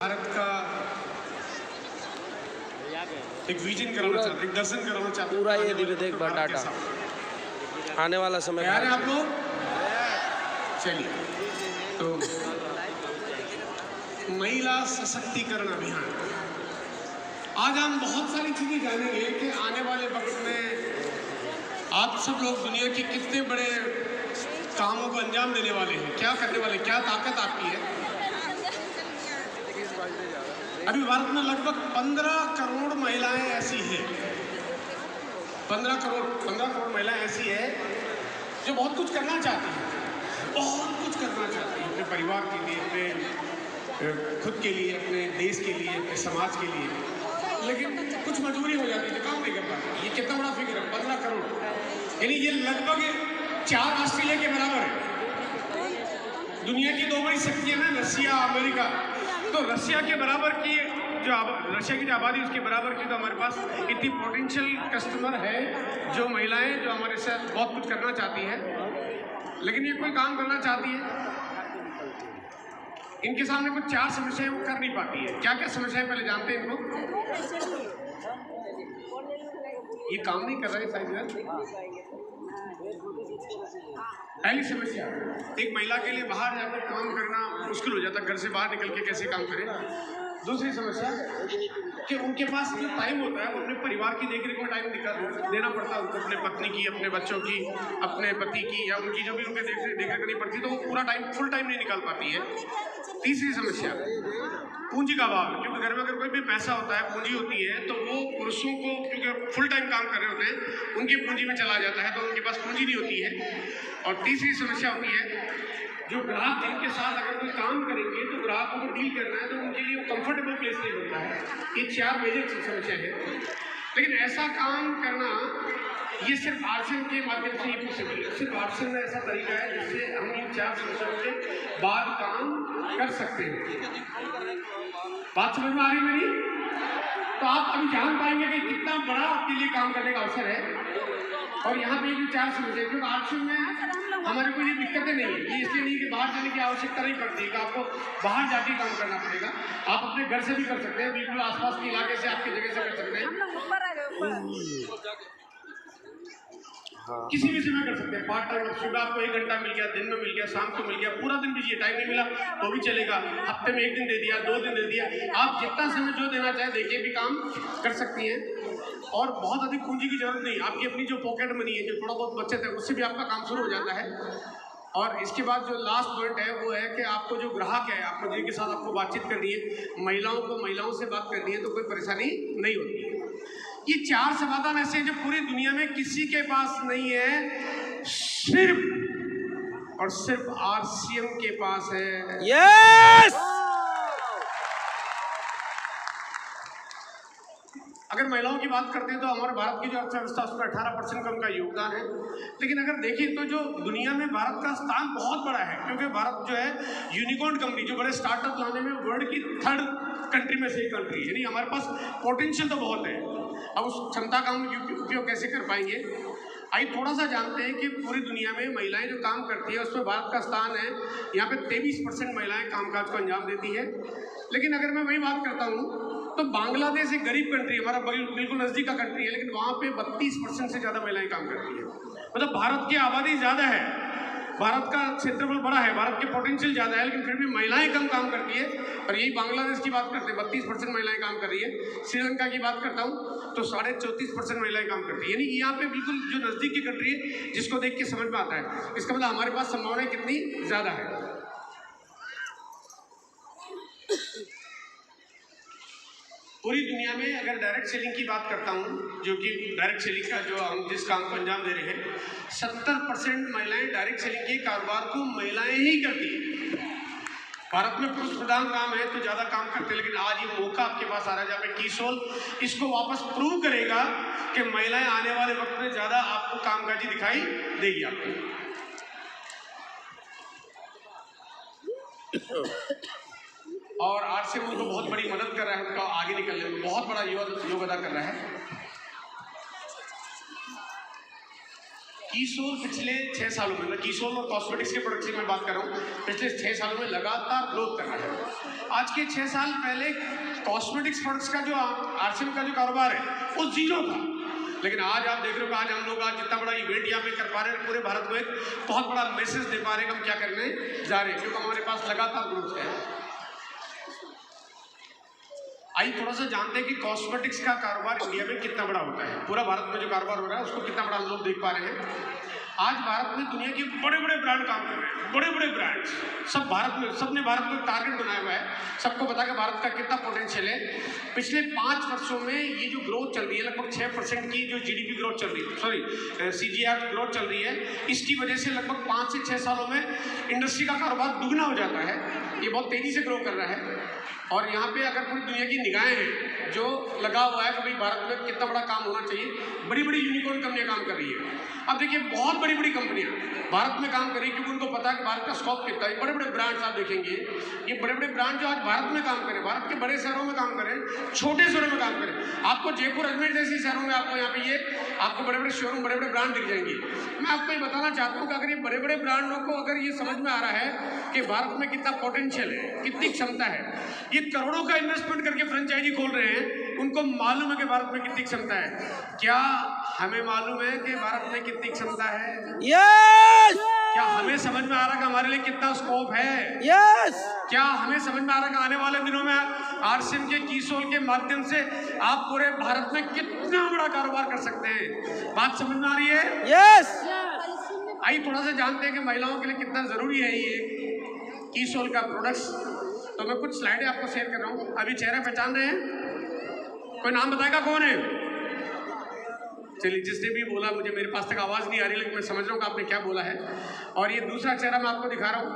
भारत का एक विजन कराना चाहते, एक दर्शन कराना चाहते पूरा ये देख डाटा आने वाला समय तैयार है आप लोग? चलिए, तो महिला सशक्तिकरण अभियान, आज हम बहुत सारी चीजें जानेंगे कि आने वाले वक्त में आप सब लोग दुनिया के कितने बड़े कामों को अंजाम देने वाले हैं, क्या करने वाले, क्या ताकत आपकी है। अभी भारत में लगभग 15 करोड़ महिलाएं ऐसी हैं, 15 करोड़ महिलाएं ऐसी है जो बहुत कुछ करना चाहती हैं, बहुत कुछ करना चाहती हैं अपने परिवार के लिए, अपने खुद के लिए, अपने देश के लिए, अपने समाज के लिए, लेकिन कुछ मजबूरी हो जाती है तो काम नहीं कर पाती। ये कितना बड़ा फिगर है, 15 करोड़, यानी ये लगभग 4 ऑस्ट्रेलिया के बराबर है। दुनिया की 2 बड़ी शक्तियां हैं, रशिया, अमेरिका, तो रशिया के बराबर की रशिया की जो आबादी उसके बराबर की तो हमारे पास इतनी पोटेंशियल कस्टमर है, जो महिलाएं जो हमारे साथ बहुत कुछ करना चाहती हैं, लेकिन ये कोई काम करना चाहती है, इनके सामने कुछ 4 समस्याएं वो कर नहीं पाती है। क्या क्या समस्याएं पहले जानते हैं इनको? ये काम नहीं कर रहा है। पहली समस्या, एक महिला के लिए बाहर जाकर काम करना मुश्किल हो जाता, घर से बाहर निकल के कैसे काम करें। दूसरी समस्या कि उनके पास जो टाइम होता है वो अपने परिवार की देखरेख में टाइम देना पड़ता है उनको, अपने पत्नी की, अपने बच्चों की, अपने पति की, या उनकी जो भी उनके देखरेख करनी पड़ती है, तो वो पूरा टाइम, फुल टाइम नहीं निकाल पाती है। तीसरी समस्या, पूंजी का अभाव, क्योंकि घर में अगर कोई भी पैसा होता है, पूंजी होती है, तो वो पुरुषों को, क्योंकि फुल टाइम काम कर रहे होते हैं, उनकी पूंजी में चला जाता है, तो उनके पास पूंजी नहीं होती है। और तीसरी समस्या होती है जो ग्राहक जिनके साथ अगर कोई काम करेंगे तो ग्राहकों को डील करना है, तो उनके लिए कंफर्टेबल प्लेस नहीं बनता है। ये 4 मेजर समस्या है, लेकिन ऐसा काम करना ये सिर्फ आरक्षण के माध्यम से ही पॉसिबल है। सिर्फ आरक्षण में ऐसा तरीका है जिससे हम इन 4 समस्याओं के बाद काम कर सकते हैं। बात समझ में आ रही मेरी? तो आप अभी जान पाएंगे कि कितना बड़ा आपके लिए काम करने का अवसर है। और यहाँ पे भी 4 समस्या, क्योंकि आरक्षण में हमारे कोई दिक्कतें नहीं है, ये इसलिए नहीं कि बाहर जाने की आवश्यकता नहीं पड़ती है कि आपको बाहर जाके काम करना पड़ेगा, आप अपने घर से भी कर सकते हैं, बिल्कुल आसपास के इलाके से, आपकी जगह से कर सकते हैं, किसी भी समय कर सकते हैं। पार्ट टाइम, सुबह आपको 1 घंटा मिल गया, दिन में मिल गया, शाम को मिल गया, पूरा दिन बिजी है, टाइम नहीं मिला तो भी चलेगा, हफ्ते में 1 दिन दे दिया, 2 दिन दे दिया, आप जितना समय जो देना चाहे देखिए भी काम कर सकती हैं। और बहुत अधिक पूंजी की जरूरत नहीं, आपकी अपनी जो पॉकेट मनी है, जो थोड़ा बहुत बचत है, उससे भी आपका काम शुरू हो जाता है। और इसके बाद जो लास्ट पॉइंट है वो है कि आपको जो ग्राहक है, आपको जिनके साथ आपको बातचीत करनी है, महिलाओं को महिलाओं से बात करनी है, तो कोई परेशानी नहीं होती है। ये 4 समाधान ऐसे हैं जो पूरी दुनिया में किसी के पास नहीं है, सिर्फ और सिर्फ आरसीएम के पास है। यस! अगर महिलाओं की बात करते हैं तो हमारे भारत की जो अर्थव्यवस्था उसमें 18% का उनका योगदान है, लेकिन अगर देखें तो जो दुनिया में भारत का स्थान बहुत बड़ा है, क्योंकि भारत जो है यूनिकॉर्न कंपनी, जो बड़े स्टार्टअप लाने में वर्ल्ड की 3rd कंट्री में से एक कंट्री, यानी हमारे पास पोटेंशियल तो बहुत है। अब उस क्षमता का हम उपयोग कैसे कर पाएंगे? आइए थोड़ा सा जानते हैं कि पूरी दुनिया में महिलाएं जो काम करती है उसमें भारत का स्थान है, यहाँ पे 23% महिलाएं कामकाज को अंजाम देती है। लेकिन अगर मैं वही बात करता हूँ तो बांग्लादेश एक गरीब कंट्री है, हमारा बिल्कुल नजदीक का कंट्री है, लेकिन वहाँ पे 32% से ज़्यादा महिलाएं काम करती है। मतलब भारत की आबादी ज़्यादा है, भारत का क्षेत्रफल बड़ा है, भारत के पोटेंशियल ज़्यादा है, लेकिन फिर भी महिलाएं कम काम करती है। और यही बांग्लादेश की बात करते हैं, 32% महिलाएं काम कर रही है। श्रीलंका की बात करता हूँ तो 34.5% महिलाएं काम करती है, यानी यहाँ पे बिल्कुल जो नज़दीक की कंट्री है, जिसको देख के समझ में आता है, इसका मतलब हमारे पास संभावनाएं कितनी ज़्यादा है। पूरी दुनिया में अगर डायरेक्ट सेलिंग की बात करता हूँ, जो कि डायरेक्ट सेलिंग का जो हम जिस काम को अंजाम दे रहे हैं, 70% महिलाएं डायरेक्ट सेलिंग के कारोबार को महिलाएं ही करती हैं। भारत में पुरुष प्रधान काम है तो ज़्यादा काम करते हैं, लेकिन आज ये मौका आपके पास आ रहा है जहाँ पे कीसोल इसको वापस प्रूव करेगा कि महिलाएं आने वाले वक्त में ज़्यादा आपको कामकाजी दिखाई देगी। आपको और आरसीएम उनको बहुत बड़ी मदद कर रहा है, उनका आगे निकलने में बहुत बड़ा योग अदा कर रहा है। कीसोल पिछले 6 सालों में, कीसोल और कॉस्मेटिक्स के प्रोडक्ट्स की मैं बात कर रहा हूँ, पिछले 6 सालों में लगातार ग्रोथ कर रहा है। आज के 6 साल पहले कॉस्मेटिक्स प्रोडक्ट्स का जो आरसीएम का जो कारोबार है वो जीरो था, लेकिन आज आप देख रहे हो आज हम लोग आज जितना बड़ा इवेंट यहाँ पे कर पा रहे हैं, पूरे भारत को एक बहुत बड़ा मैसेज दे पा रहे हैं कि हम क्या करने जा रहे हैं, क्योंकि हमारे पास लगातार ग्रोथ है। आइए थोड़ा सा जानते हैं कि कॉस्मेटिक्स का कारोबार इंडिया में कितना बड़ा होता है, पूरा भारत में जो कारोबार हो रहा है उसको कितना बड़ा हम लोग देख पा रहे हैं। आज भारत में दुनिया के बड़े बड़े ब्रांड काम कर रहे हैं, बड़े बड़े ब्रांड्स सब भारत में, सबने भारत को टारगेट बनाया हुआ है, सबको पता कि भारत का कितना पोटेंशियल है। पिछले 5 वर्षों में ये जो ग्रोथ चल रही है, लगभग 6% की जो जीडीपी ग्रोथ चल रही है, सॉरी सीजीआर ग्रोथ चल रही है, इसकी वजह से लगभग 5 से 6 सालों में इंडस्ट्री का कारोबार दुगना हो जाता है। ये बहुत तेजी से ग्रो कर रहा है और यहाँ पे अगर पूरी दुनिया की निगाहें हैं जो लगा हुआ है कि भाई भारत में कितना बड़ा काम होना चाहिए, बड़ी बड़ी यूनिकॉर्न कंपनियां काम कर रही है। अब देखिए बहुत बड़ी बड़ी कंपनियां भारत में काम कर रही है क्योंकि उनको पता है कि भारत का स्कोप कितना है। बड़े बड़े ब्रांड्स आप देखेंगे, ये बड़े बड़े ब्रांड जो आज भारत में काम करें, भारत के बड़े शहरों में काम करें, छोटे शहरों में काम करें, आपको जयपुर अजमेर जैसे शहरों में आपको यहाँ पे ये आपको बड़े बड़े शोरूम, बड़े बड़े ब्रांड दिख जाएंगे। मैं आपको ये बताना चाहता हूँ कि अगर ये बड़े बड़े ब्रांडों को अगर ये समझ में आ रहा है कि भारत में कितना पोटेंशियल है, कितनी क्षमता है, ये करोड़ों का इन्वेस्टमेंट करके फ्रेंचाइजी खोल रहे हैं, उनको मालूम है कि भारत में कितनी क्षमता है। क्या हमें मालूम है कि भारत में कितनी क्षमता है? यस। क्या हमें समझ में आ रहा है कि हमारे लिए कितना स्कोप है? यस। क्या हमें समझ में आ रहा है कि आने वाले दिनों में आरसीएम के कीसोल के माध्यम से आप पूरे भारत में कितना बड़ा कारोबार कर सकते हैं? बात समझ में आ रही है? यस। आइए थोड़ा सा जानते हैं कि महिलाओं के लिए कितना जरूरी है ये कीसोल का प्रोडक्ट्स। तो मैं कुछ स्लाइडें आपको शेयर कर रहा हूँ। अभी चेहरा पहचान रहे हैं? कोई नाम बताएगा कौन है? चलिए, जिसने भी बोला, मुझे मेरे पास तक आवाज़ नहीं आ रही, लेकिन मैं समझ रहा हूँ कि आपने क्या बोला है। और ये दूसरा चेहरा मैं आपको दिखा रहा हूँ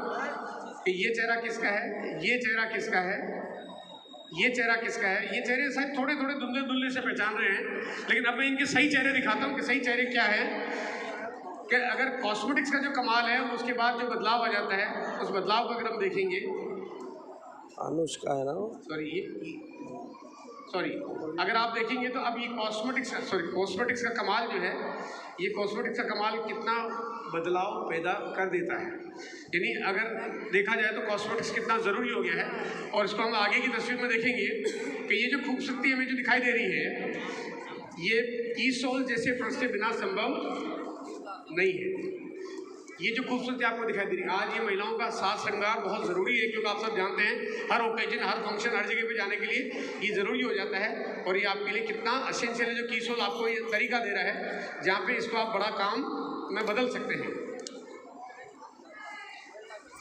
कि ये चेहरा किसका है, ये चेहरा किसका है, ये चेहरा किसका है। ये चेहरे शायद थोड़े थोड़े धुंधले धुंधले से पहचान रहे हैं, लेकिन अब मैं इनके सही चेहरे दिखाता हूँ कि सही चेहरे क्या है। कि अगर कॉस्मेटिक्स का जो कमाल है उसके बाद जो बदलाव आ जाता है, उस बदलाव को अगर हम देखेंगे, अनुष्का है ना, सॉरी अगर आप देखेंगे तो अब ये कॉस्मेटिक्स का कमाल जो है, ये कॉस्मेटिक्स का कमाल कितना बदलाव पैदा कर देता है। यानी अगर देखा जाए तो कॉस्मेटिक्स कितना ज़रूरी हो गया है। और इसको हम आगे की तस्वीर में देखेंगे कि ये जो खूबसूरती हमें जो दिखाई दे रही है, ये कीसोल जैसे प्रोडक्ट से बिना संभव नहीं है। ये जो खूबसूरती आपको दिखाई दे रही है, आज ये महिलाओं का साज श्रृंगार बहुत ज़रूरी है, क्योंकि आप सब जानते हैं हर ओकेजन, हर फंक्शन, हर जगह पे जाने के लिए ये ज़रूरी हो जाता है। और ये आपके लिए कितना एसेंशियल है जो कीसोल आपको ये तरीका दे रहा है, जहाँ पे इसको आप बड़ा काम में बदल सकते हैं।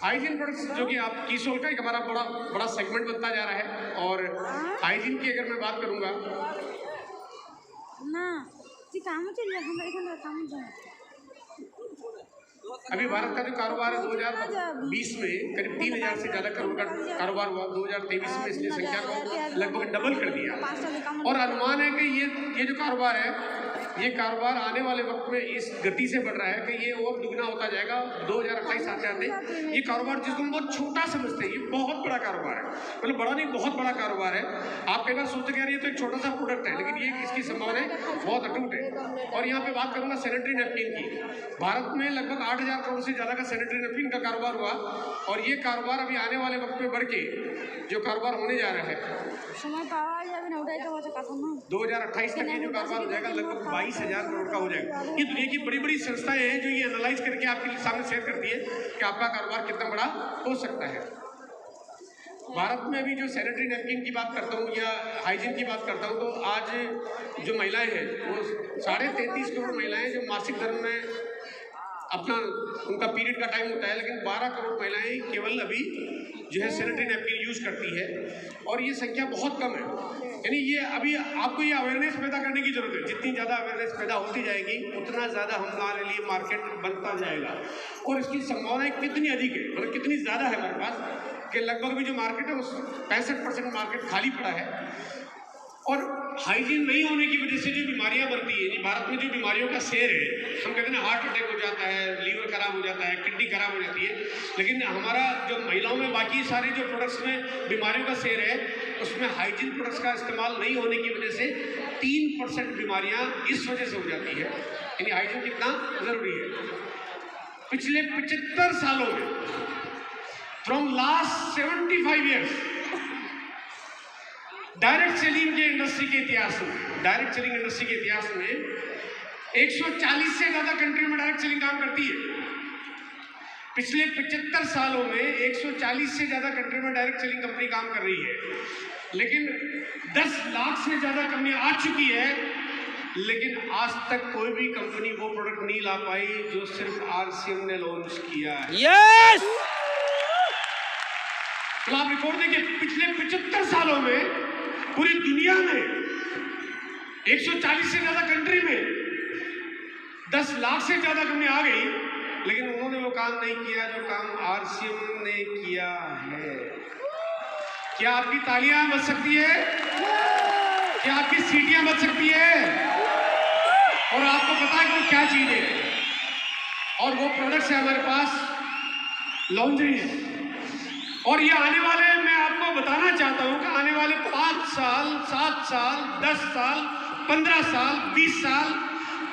हाइजीन प्रोडक्ट्स जो कि आप कीसोल का एक हमारा बड़ा सेगमेंट बनता जा रहा है। और हाइजीन की अगर मैं बात करूँगा अभी भारत का जो कारोबार है 2020 में करीब 3000 से ज़्यादा करोड़ का कारोबार हुआ। 2023 में इसने संख्या को लगभग डबल कर दिया। और अनुमान है कि ये जो कारोबार है, ये कारोबार आने वाले वक्त में इस गति से बढ़ रहा है कि ये और दुगना होता जाएगा। 2028 आते आते ये कारोबार जिसको हम बहुत छोटा समझते हैं, ये बहुत बड़ा कारोबार है। मतलब बड़ा नहीं, बहुत बड़ा कारोबार है। आप कई बार सोचते हैं ये तो एक छोटा सा प्रोडक्ट है, लेकिन ये इसकी संभावनाएं बहुत अटूट है। और यहाँ पे बात करूँगा सैनिटरी नैपकिन की। भारत में लगभग 8000 करोड़ से ज़्यादा का सैनिटरी नैपकिन का कारोबार हुआ। और ये कारोबार अभी आने वाले वक्त में बढ़ के जो कारोबार होने जा रहा है 2028 तक ये जो कारोबार हो जाएगा लगभग 22,000 करोड़ का हो जाएगा। ये दुनिया की बड़ी बड़ी संस्थाएं हैं जो ये एनालाइज करके आपके सामने शेयर करती है कि आपका कारोबार कितना बड़ा हो सकता है। भारत में अभी जो सैनिटरी नैपकिन की बात करता हूँ या हाइजीन की बात करता हूँ, तो आज जो महिलाएं हैं वो 33.5 करोड़ महिलाएं जो मासिक धर्म में अपना उनका पीरियड का टाइम होता है, लेकिन 12 करोड़ महिलाएं केवल अभी जो है सैनिटरी नैपकिन यूज़ करती है। और ये संख्या बहुत कम है। यानी ये अभी आपको ये अवेयरनेस पैदा करने की जरूरत है। जितनी ज़्यादा अवेयरनेस पैदा होती जाएगी उतना ज़्यादा हमारे लिए मार्केट बनता जाएगा। और इसकी संभावनाएं कितनी अधिक है, मतलब कितनी ज़्यादा है हमारे पास कि लगभग भी जो मार्केट है उस 65% मार्केट खाली पड़ा है। और हाइजीन नहीं होने की वजह से जो बीमारियां बनती है, भारत में जो बीमारियों का शेर है, हम कहते हैं ना हार्ट अटैक हो जाता है, लीवर खराब हो जाता है, किडनी खराब हो जाती है, लेकिन हमारा जो महिलाओं में बाकी सारे जो प्रोडक्ट्स में बीमारियों का शेर है, उसमें हाइजीन प्रोडक्ट्स का इस्तेमाल नहीं होने की वजह से 3% बीमारियां इस वजह से हो जाती है। यानी हाइजीन कितना जरूरी है। पिछले 75 सालों में, from last 75 years, direct selling के इंडस्ट्री के इतिहास में, डायरेक्ट सेलिंग इंडस्ट्री के इतिहास में 140 से ज्यादा कंट्री में डायरेक्ट सेलिंग काम करती है। पिछले 75 सालों में 140 से ज्यादा कंट्री में डायरेक्ट सेलिंग कंपनी काम कर रही है, लेकिन 10 लाख से ज्यादा कंपनी आ चुकी है, लेकिन आज तक कोई भी कंपनी वो प्रोडक्ट नहीं ला पाई जो सिर्फ आरसीएम ने लॉन्च किया है। यस, तो आप रिकॉर्ड देखिए, पिछले 75 सालों में पूरी दुनिया में 140 से ज्यादा कंट्री में 10 लाख से ज्यादा कंपनी आ गई, लेकिन उन्होंने वो काम नहीं किया जो काम आरसीएम ने किया है। क्या आपकी तालियां बज सकती है? क्या आपकी सीटियां बज सकती है? और आपको पता है कि वो क्या चीज है, और वो प्रोडक्ट्स है हमारे पास लॉन्ड्रीज। और ये आने वाले, मैं आपको बताना चाहता हूं कि आने वाले 5 साल, 7 साल, 10 साल, 15 साल, 20 साल,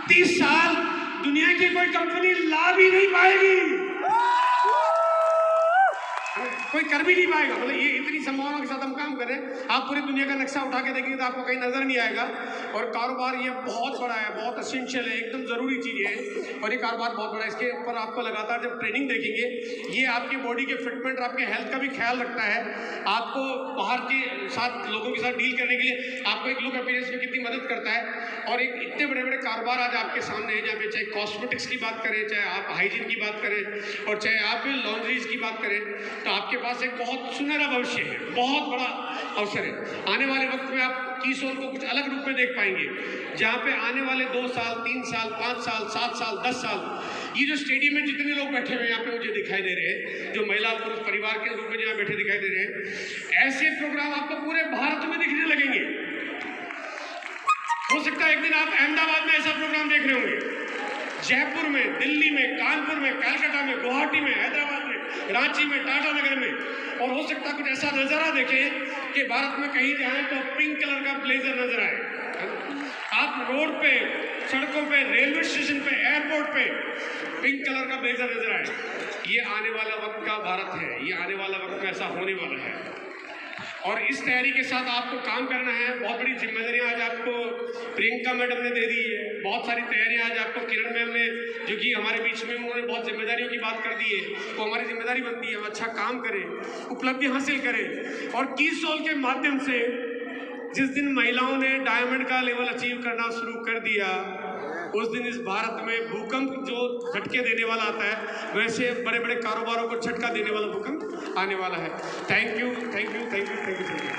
30 साल दुनिया की कोई कंपनी ला भी नहीं पाएगी, कोई कर भी नहीं पाएगा। मतलब ये इतनी संभावना के साथ हम काम कर रहे हैं। आप पूरी दुनिया का नक्शा उठा के देखेंगे तो आपको कहीं नजर नहीं आएगा। और कारोबार ये बहुत बड़ा है, बहुत एसेंशियल है, एकदम जरूरी चीज है, और ये कारोबार बहुत बड़ा है। इसके ऊपर आपको लगातार जब ट्रेनिंग देखेंगे, ये आपके बॉडी के फिटमेंट और आपके हेल्थ का भी ख्याल रखता है। आपको बाहर के साथ लोगों के साथ डील करने के लिए आपको एक लुक अपीयरेंस में कितनी मदद करता है। और एक इतने बड़े बड़े कारोबार आज आपके सामने हैं, जहाँ पे चाहे कॉस्मेटिक्स की बात करें, चाहे आप हाइजीन की बात करें, और चाहे आप लॉन्ड्रीज की बात करें, तो आपके पास एक बहुत सुनहरा भविष्य है, बहुत बड़ा अवसर है। आने वाले वक्त में आप कीसोल को कुछ अलग रूप में देख पाएंगे, जहाँ पे आने वाले 2 साल, 3 साल, 5 साल, 7 साल, 10 साल, ये जो स्टेडियम में जितने लोग बैठे हुए हैं यहाँ पे मुझे दिखाई दे रहे हैं, जो महिला पुरुष परिवार के रूप में जहाँ बैठे दिखाई दे रहे हैं, ऐसे प्रोग्राम आपको पूरे भारत में दिखने लगेंगे। हो सकता है एक दिन आप अहमदाबाद में ऐसा प्रोग्राम देख रहे होंगे, जयपुर में, दिल्ली में, कानपुर में, कलकत्ता में, गुवाहाटी में, हैदराबाद में, रांची में, टाटा नगर में। और हो सकता है कुछ ऐसा नजारा देखें कि भारत में कहीं जाएं तो पिंक कलर का ब्लेजर नजर आए। आप रोड पे, सड़कों पे, रेलवे स्टेशन पे, एयरपोर्ट पे पिंक कलर का ब्लेजर नजर आए। ये आने वाला वक्त का भारत है, ये आने वाला वक्त में ऐसा होने वाला है। और इस तैयारी के साथ आपको काम करना है। बहुत बड़ी जिम्मेदारियां आज आपको प्रियंका मैडम ने दे दी है, बहुत सारी तैयारियां आज आपको किरण मैम ने, जो कि हमारे बीच में उन्होंने बहुत जिम्मेदारियों की बात कर दी है, वो हमारी जिम्मेदारी बनती है हम अच्छा काम करें, उपलब्धि हासिल करें। और कीसोल के माध्यम से जिस दिन महिलाओं ने डायमंड का लेवल अचीव करना शुरू कर दिया, उस दिन इस भारत में भूकंप जो झटके देने वाला आता है, वैसे बड़े बड़े कारोबारों को झटका देने वाला भूकंप आने वाला है। Thank you, thank you, thank you, thank you.